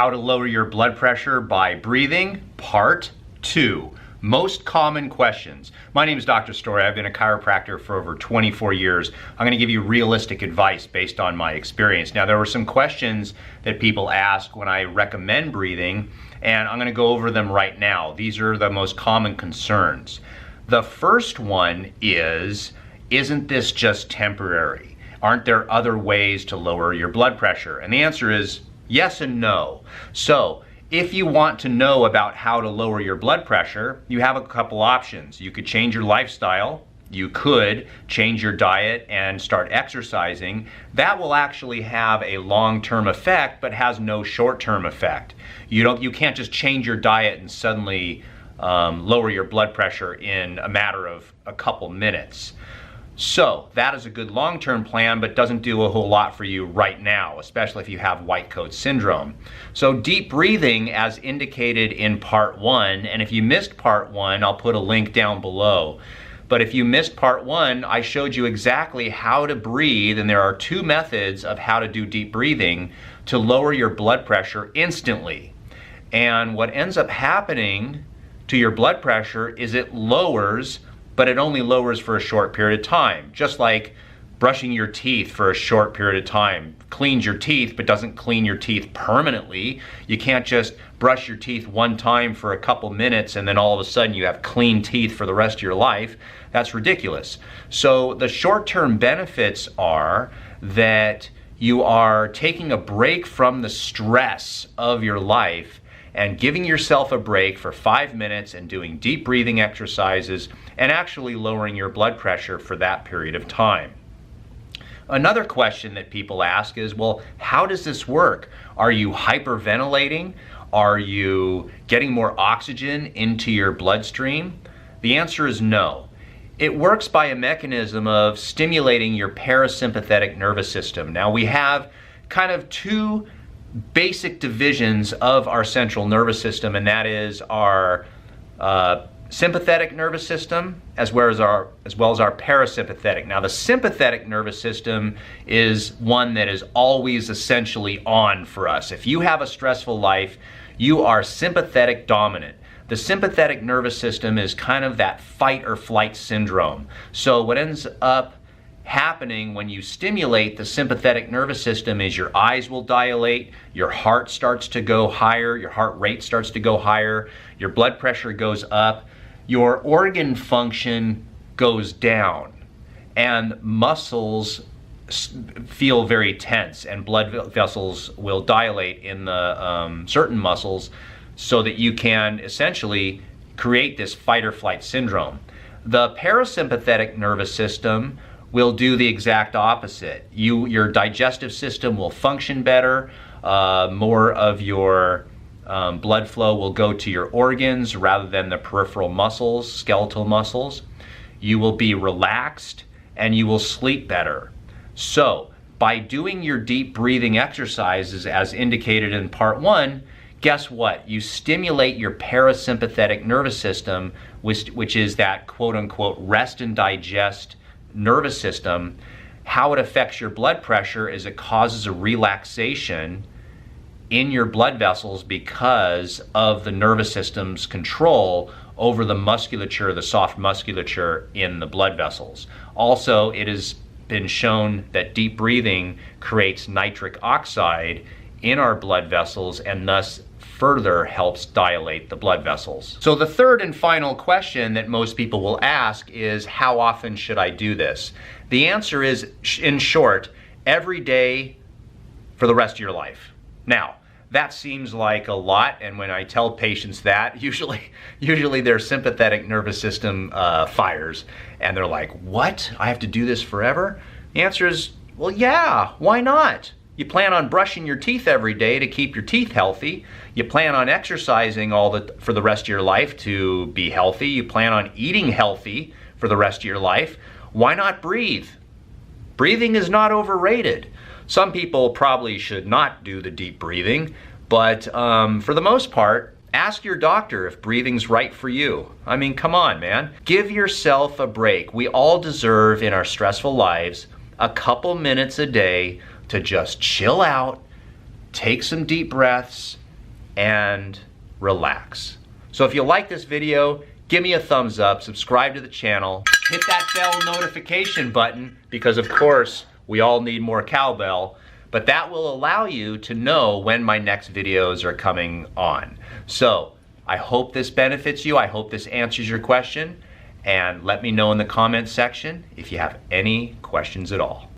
How to lower your blood pressure by breathing, part 2. Most common questions. My name is Dr. Story. I've been a chiropractor for over 24 years. I'm going to give you realistic advice based on my experience. Now, there were some questions that people ask when I recommend breathing, and I'm going to go over them right now. These are the most common concerns. The first one is, isn't this just temporary? Aren't there other ways to lower your blood pressure? And the answer is yes and no. So, if you want to know about how to lower your blood pressure, you have a couple options. You could change your lifestyle. You could change your diet and start exercising. That will actually have a long-term effect, but has no short-term effect. You can't just change your diet and suddenly lower your blood pressure in a matter of a couple minutes. So that is a good long-term plan, but doesn't do a whole lot for you right now, especially if you have white coat syndrome. So deep breathing, as indicated in part 1, and if you missed part 1, I'll put a link down below. But if you missed part 1, I showed you exactly how to breathe, and there are 2 methods of how to do deep breathing to lower your blood pressure instantly. And what ends up happening to your blood pressure is it lowers, but it only lowers for a short period of time. Just like brushing your teeth for a short period of time cleans your teeth, but doesn't clean your teeth permanently. You can't just brush your teeth one time for a couple minutes and then all of a sudden you have clean teeth for the rest of your life. That's ridiculous. So the short-term benefits are that you are taking a break from the stress of your life and giving yourself a break for 5 minutes and doing deep breathing exercises and actually lowering your blood pressure for that period of time. Another question that people ask is, well, how does this work? Are you hyperventilating? Are you getting more oxygen into your bloodstream? The answer is no. It works by a mechanism of stimulating your parasympathetic nervous system. Now, we have kind of 2 basic divisions of our central nervous system, and that is our sympathetic nervous system as well as our parasympathetic. Now, the sympathetic nervous system is one that is always essentially on for us. If you have a stressful life, you are sympathetic dominant. The sympathetic nervous system is kind of that fight or flight syndrome. So what ends up happening when you stimulate the sympathetic nervous system is your eyes will dilate, your heart starts to go higher, your heart rate starts to go higher, your blood pressure goes up, your organ function goes down, and muscles feel very tense, and blood vessels will dilate in the certain muscles so that you can essentially create this fight or flight syndrome. The parasympathetic nervous system will do the exact opposite. Your digestive system will function better, more of your blood flow will go to your organs rather than the peripheral muscles, skeletal muscles. You will be relaxed and you will sleep better. So, by doing your deep breathing exercises as indicated in part 1, guess what? You stimulate your parasympathetic nervous system, which is that quote-unquote rest and digest nervous system. How it affects your blood pressure is it causes a relaxation in your blood vessels because of the nervous system's control over the musculature, the soft musculature in the blood vessels. Also, it has been shown that deep breathing creates nitric oxide in our blood vessels and thus further helps dilate the blood vessels. So the third and final question that most people will ask is, how often should I do this? The answer is, in short, every day for the rest of your life. Now, that seems like a lot, and when I tell patients that, usually their sympathetic nervous system fires, and they're like, what? I have to do this forever? The answer is, well, yeah, why not? You plan on brushing your teeth every day to keep your teeth healthy. You plan on exercising for the rest of your life to be healthy. You plan on eating healthy for the rest of your life. Why not breathe? Breathing is not overrated. Some people probably should not do the deep breathing, but for the most part, ask your doctor if breathing's right for you. I mean, come on, man. Give yourself a break. We all deserve in our stressful lives a couple minutes a day to just chill out, take some deep breaths, and relax. So if you like this video, give me a thumbs up, subscribe to the channel, hit that bell notification button, because of course we all need more cowbell, but that will allow you to know when my next videos are coming on. So I hope this benefits you. I hope this answers your question, and let me know in the comments section if you have any questions at all.